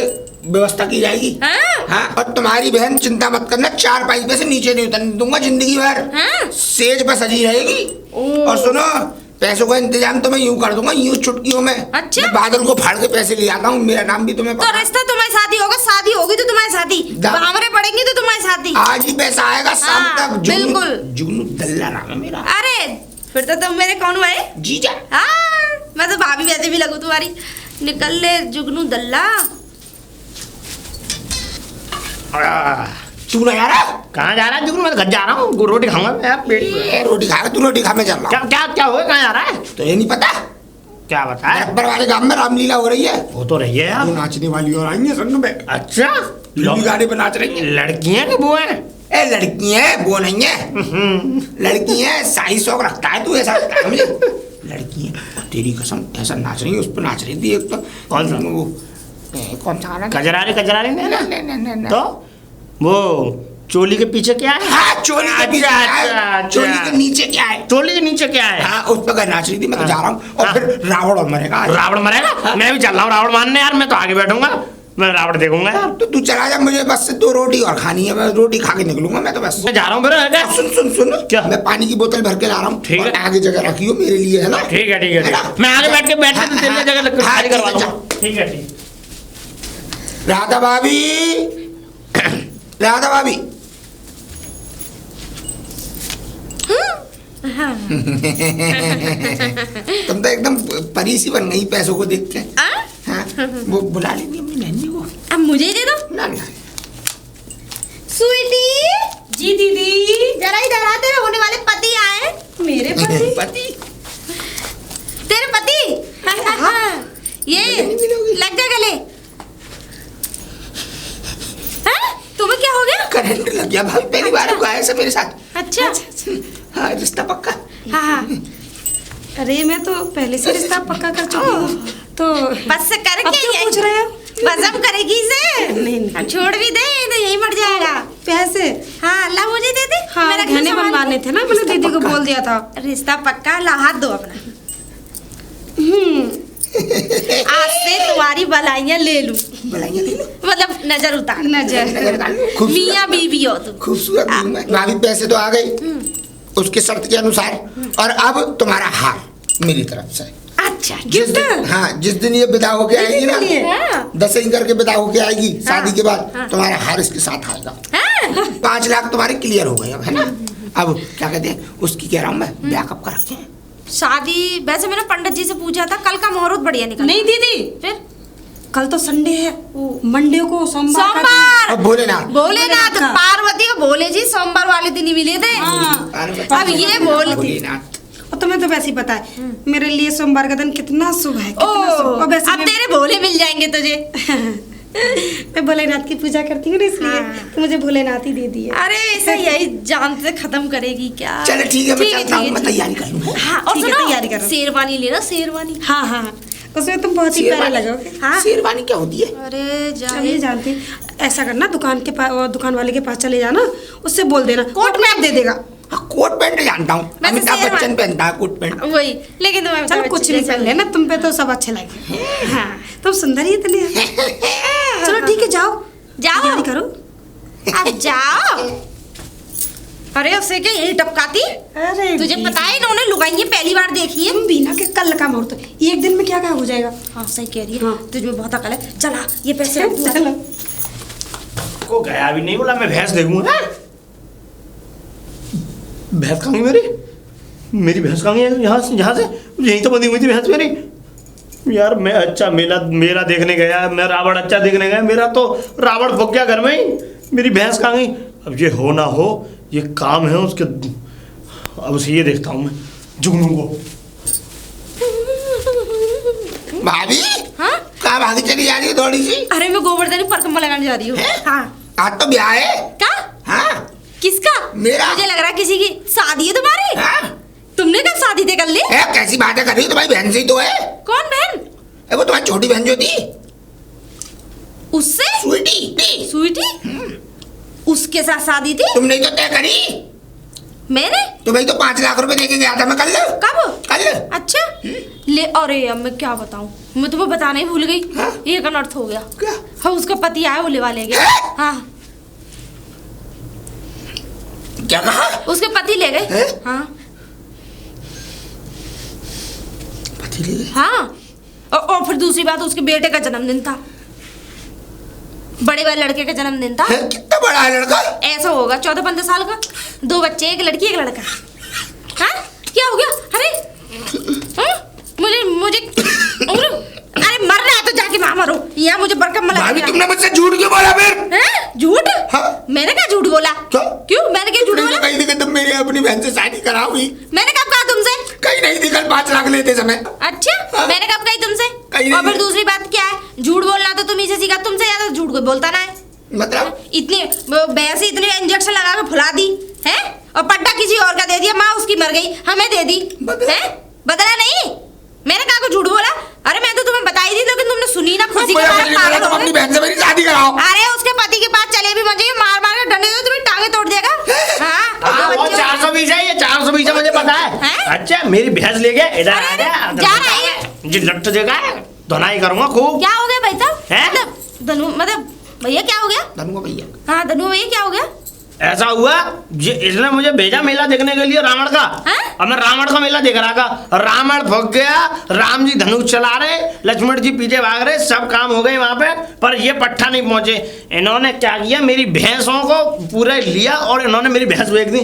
व्यवस्था की जाएगी। हाँ? हाँ, और तुम्हारी बहन चिंता मत करना, 4 पाई पे से नीचे नहीं उतरने दूंगा जिंदगी भर। हाँ? सेज पर सजी रहेगी। ओ। और सुनो, पैसों का इंतजाम तो मैं यूं कर दूंगा, यूं चुटकियों में। अच्छा? मैं बादल को फाड़ के पैसे ले आता हूँ, मेरा नाम भी तुम्हें तो पता। रिश्ता तुम्हारी शादी होगा, शादी होगी तो तुम्हारी शादी, बावरे पड़ेंगे तो तुम्हारी शादी। आज ही पैसा आएगा शाम हाँ, तक। बिल्कुल। जुगनू दल्ला नाम है मेरा। अरे फिर तो तुम मेरे कौन हुए? जीजा। हाँ, मैं तो भाभी वैसे भी लगू तुम्हारी। निकल ले जुगनू दल्ला। तू ना जा रहा? कहाँ जा रहा है जुगनू? मैं तो घर जा रहा हूँ, रोटी खाऊंगा मैं यार, पेट में। रोटी खाएगा तू? रोटी खा, मैं चल रहा क्या क्या क्या हुआ? कहाँ जा रहा है? तो ये नहीं पता? क्या बताया? अकबर वाले गांव में रामलीला हो रही है। वो तो रही है यार। वो नाचने वाली और आई है संग में। अच्छा, लंबी गाड़ी पे नाच रही है। लड़कियां कि वो है? ए लड़की है, वो नहीं है। लड़की है, शाही शौक रखता है तू, ऐसा लगता है मुझे। लड़की है, और तेरी कसम ऐसा नाच रही है, उस पर नाच रही थी एक तो। कौन सा? वो कौन सा गाना? कजरारे नहीं ना? नहीं। तो वो चोली के पीछे क्या है? हाँ, चोली के पीछे क्या है? अच्छा। चोली के नीचे क्या है? चोली के नीचे क्या है? हाँ, उस पर नाच रही थी, मैं तो जा रहा हूँ। और हाँ। फिर रावण मरेगा। रावण मरेगा? मैं भी चल रहा हूँ रावण मारने यार, मैं तो आगे बैठूंगा, मैं रावण देखूंगा यार। तो तू चला जा, मुझे बस से 2 रोटी और खानी है, मैं रोटी खा के निकलूंगा मैं तो बस। मैं जा रहा हूँ फिर। सुन क्या? मैं पानी की बोतल भर के ला रहा हूँ। ठीक है। और आगे जगह रखियो मेरे लिए, है ना? ठीक है ठीक है, ठीक है। मैं आगे बैठ के तेरे जगह खाली करवा लूंगा। ठीक है ठीक। राधा भाभी, राधा भाभी। तुम तो एकदम परी सी बन गई पैसों को देख के। हाँ, वो बुला लेंगे अपनी बहनी को। अब मुझे ही दे दो। ना ना, स्वीटी जी दीदी। जरा इधर आ, तेरे होने वाले पति आए। मेरे पति? पति? तेरे पति? हाँ, ये लग जा गले। हैं? तुम्हें क्या हो गया? करंट लग गया भाभी, पहली बार हुआ है ऐसा मेरे साथ। अच्छा। हाँ, रिश्ता पक्का। हाँ, अरे मैं तो पहले से रिश्ता पक्का कर चुकी हूँ। तो बस से अब करके क्यों पूछ रहे हो? बस हम करेगी इसे। नहीं। छोड़ भी दे तो यही मर जाएगा। पैसे? हाँ, ला मुझे दे दे। हाँ, मेरा गहने संभाल बनवाने के। थे ना, मैंने दीदी को बोल दिया था। रिश्ता पक्का, ला हाथ दो अपना। आज से तुम्हारी बलाइयाँ ले लूं, बुलाइए ले लो। मतलब नजर उतार। नजर डाल लो। खूबसूरत- मियाँ बीवी हो तुम। खूबसूरत हूँ मैं। भाभी पैसे तो आ गए उसकी शर्त के अनुसार, और अब तुम्हारा हार मेरी तरफ से। अच्छा, जिस दिन, हाँ, जिस दिन ये विदा होके आएगी ना, हाँ। 10 करके विदा होके आएगी शादी के बाद, हाँ। तुम्हारा हार इसके साथ आएगा। हाँ? 5 लाख तुम्हारे क्लियर हो गए अब, है ना? अब क्या कहते हैं, उसकी कह रहा हूँ मैं, ब्याह कब का रखें? शादी वैसे मैंने पंडित जी से पूछा था, कल का मुहूर्त बढ़िया निकला। नहीं दीदी, फिर कल तो संडे है, मंडे को सोमवार अब भोलेनाथ भोलेनाथ पार्वती को भोले जी सोमवार वाले दिन ही मिले थे। अब ये भोलेनाथ और तुम्हें तो वैसे ही पता है मेरे लिए सोमवार का दिन कितना शुभ है, कितना शुभ। और वैसे अब तेरे भोले मिल जाएंगे तुझे। मैं भोलेनाथ की पूजा करती हूँ ना, इसलिए तो मुझे भोलेनाथ ही दे दिए। अरे ऐसे यही जान से खत्म करेगी क्या? चलो ठीक है, मैं चलता हूँ, मैं तैयारी कर लूँ। हाँ, और ठीक है, सुनो, तैयारी करो। शेरवानी लेना, शेरवानी। हाँ हाँ, उसमें तुम बहुत ही प्यारे लगोगे। हाँ। शेरवानी क्या होती है? अरे अब ये जानती, ऐसा करना, दुकान के पास, दुकान वाले के पास चले जाना, उससे बोल देना कोट पैंट दे देगा। कोट पैंट जानता हूँ, मैं तो अमिताभ शेरवानी- बच्चन पहनता है कोट पैंट। वही, लेकिन तुम्हें चलो कुछ नहीं पहन लेना, तुम पे तो सब अच्छे लगे। हाँ, तुम सुंदर ही इतनी है। चलो ठीक है, जाओ जाओ। तैयारी करो। अब जाओ। अरे उसे क्या यही टपकाती? अरे तुझे पता है इन्होंने लुगाइयाँ पहली बार देखी है। तुम भी ना कि कल का मुहूर्त, एक दिन में क्या क्या हो जाएगा। हाँ सही कह रही है। हाँ। तुझ में बहुत अकल है। चला ये पैसे रख तू। चलो को गया भी नहीं, बोला मैं भैंस देखूंगा। भैंस कहाँ गई मेरी भैंस कहाँ गई? यहाँ से यहीं तो बंधी हुई थी भैंस मेरी। यार मैं अच्छा मेरा देखने गया, मैं रावण अच्छा देखने गया, मेरा तो रावण फुक गया घर में ही। मेरी भैंस कहाँ गई? अब ये हो ना हो, ये काम है उसके। अब उसे ये देखता हूँ मैं जुगनू को। भाभी हाँ? कहाँ भागी चली जा रही है थोड़ी सी? अरे मैं गोवर्धन परकम्मा लगाने जा रही हूँ। हैं? हाँ। आज तो ब्याह है। क्या? हाँ किसका? मेरा। मुझे लग रहा है किसी की शादी है तुम्हारी। हाँ? तुमने कब शादी तय कर ली? ए, कैसी बातें कर रही हो? तुम्हारी बहन से ही तो है। कौन बहन? ए, वो तुम्हारी छोटी बहन जो थी, उससे? स्वीटी। स्वीटी? उसके साथ शादी थी? तुमने ही तो तय करी। मैंने? तुम्हें तो 5 लाख रुपए देके गया था मैं कल। कब? अच्छा ले। अरे अब मैं क्या बताऊं, मैं तुम्हें बताना ही भूल गई। हाँ? ये एक अनर्थ हो गया। क्या? हाँ, उसका पति आया, वो लेवा ले गया। हैं? हाँ, क्या कहा? उसके पति ले गए। हैं? हाँ पति ले गए? हाँ। और फिर दूसरी बात, उसके बेटे का जन्मदिन था, बड़े वाले लड़के का जन्मदिन था। हैं? कितना बड़ा है लड़का? ऐसा होगा 14-15 साल का, 2 बच्चे, एक लड़की एक लड़का। हाँ क्या हो गया? अरे हाँ? मुझे अरे मरना है तो जाके वहां मरो, या मुझे बरकम मला। भाभी तुमने मुझसे झूठ क्यों बोला फिर? झूठ? हाँ? मैंने क्या झूठ बोला? तो? क्यों मैंने क्या झूठ तुमने बोला? तो कहीं थी कि तुम मेरी अपनी बहन से शादी कराओगी। मैंने कब कहा तुमसे? कहीं नहीं थी कल 5 लाख लेते समय। अच्छा हाँ? मैंने कब कही तुमसे? कहीं और नहीं। फिर दूसरी बात क्या है, झूठ बोलना तो तुम ही से सीखा, तुमसे ज्यादा झूठ कोई बोलता ना है। मतलब इतनी वैसे इतने इंजेक्शन लगा के फुला दी है, और पट्टा किसी और का दे दिया, माँ उसकी मर गई, हमें दे दी बदला? है? बदला नहीं। मैंने कहा को झूठ बोला? अरे मैं तो तुम्हें बताई थी, लेकिन तुमने सुनी ना, खुशी के मुझे मारे कुछ नहीं बोला, पागल तुम हो अपनी गए। बहन से मेरी शादी कराओ। अरे उसके पति के पास चले भी मजे, मार मार के डंडे से तुम्हें टांगे तोड़ देगा। हाँ, और 420 है, ये 420 मुझे पता है। हैं? अच्छा मेरी भैंस ले गए, इधर अरे, आ गया, जा रहा है। जी लट्ट जगह धुनाई करूंगा खूब। क्या हो गया भाई साहब? हैं? मतलब भैया क्या हो गया? धनुआ भैया हाँ धनु भैया क्या हो गया? ऐसा हुआ इसने मुझे भेजा मेला देखने के लिए रावण का। हैं? और मैं रावण का मेला देख रहा था। रावण भग गया, राम जी धनुष चला रहे, लक्ष्मण जी पीछे भाग रहे, सब काम हो गए वहां पे, पर ये पट्टा नहीं पहुंचे। इन्होंने क्या किया, मेरी भैंसों को पूरा लिया और इन्होंने मेरी भैंस बेच दी।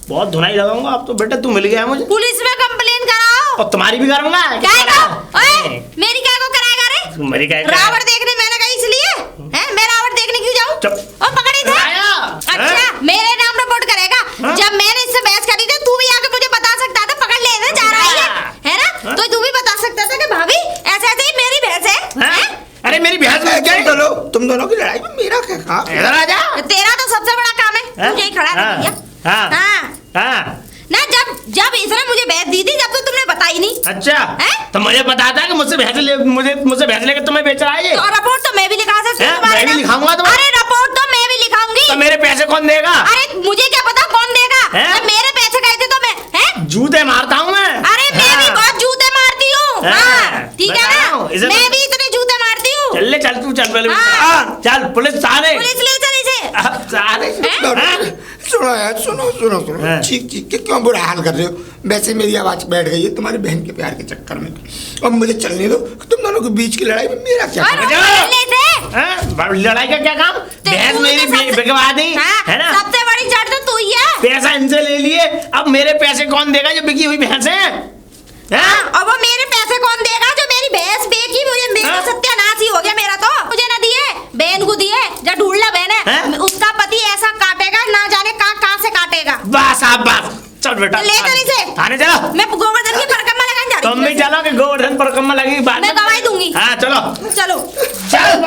बहुत धुनाई लगाऊंगा अब तो बेटा, तू मिल गया मुझे। पुलिस में कंप्लेन कराओ। और तुम्हारी भी करूंगा। क्या को? ओए, मेरी क्या को कराएगा रे? मेरी क्या? रावण देखने मैंने कहा इसलिए हैं? मैं रावण देखने क्यों जाऊं? चुप। और पकड़ी थे? आया। अच्छा मेरे नाम रिपोर्ट करेगा? हाँ? जब मैंने इससे बहस करी थी, तू भी आके मुझे बता सकता था, पकड़ ले जा रहा है ना? हाँ? तो तू भी बता सकता था कि भाभी ऐसे ऐसे ही मेरी भैंस है। हैं? हैं? अरे मेरी भैंस बेच गई। तुम दोनों की लड़ाई में मेरा क्या काम? इधर आ जा। तेरा तो सबसे बड़ा काम है, हाँ? तू यही खड़ा रह भैया। हाँ। हाँ हाँ। ना, जब इसने मुझे भैंस दी थी, जब तो तुमने बताई नहीं। अच्छा हैं? तो मुझे पता था कि मुझसे भैंस लेकर तुम्हें बेच रहा है ये। तो रिपोर्ट तो मैं भी लिखा सकती हूँ हैं? तुम्हारे मैं भी नाम। लिखाऊंगा तुम्हारे। अरे रिपोर्ट तो मैं भी लिखाऊंगी। तो मेरे पैसे कौन देगा? अरे मुझे क्या पता कौन देगा? हैं? जब मेरे पैसे गए थे तो मैं हैं? जूते मारता हूँ मैं। अरे मैं भी बहुत जूते मारती हूँ। हैं? हाँ, ठीक है बताओ, ना? इसे तो- मैं भी इतने जूते मारती हूँ। चल ले, चल तू चल पहले। हाँ। चल पुलिस सारे पुलिस ले चल इसे। सारे। हैं? सुनो यार, सुनो हाँ। चीख के क्यों बुरा हाल कर रहे हो? वैसे मेरी आवाज बैठ गई है तुम्हारी बहन के प्यार के चक्कर में। अब मुझे चलने दो, तुम दोनों के बीच की लड़ाई में मेरा क्या और काम? पकड़ ले इसे। हैं? लड़ाई का क्या काम? तो भैंस तू मेरी तो सबसे- बिकवा दी हाँ, है ना? सबसे बड़ी जड़ तो तू ही है। पैसा इनसे ले लिए, अब मेरे पैसे कौन देगा जो बिकी हुई भैंस है? बस आप बस चल बेटा ले चल इसे। थाने चलो। मैं गोवर्धन की परिक्रमा लगाने जा रही तुम भी चलो कि गोवर्धन परिक्रमा लगेगी बाद मैं गवाही दूंगी। हाँ चलो चलो चल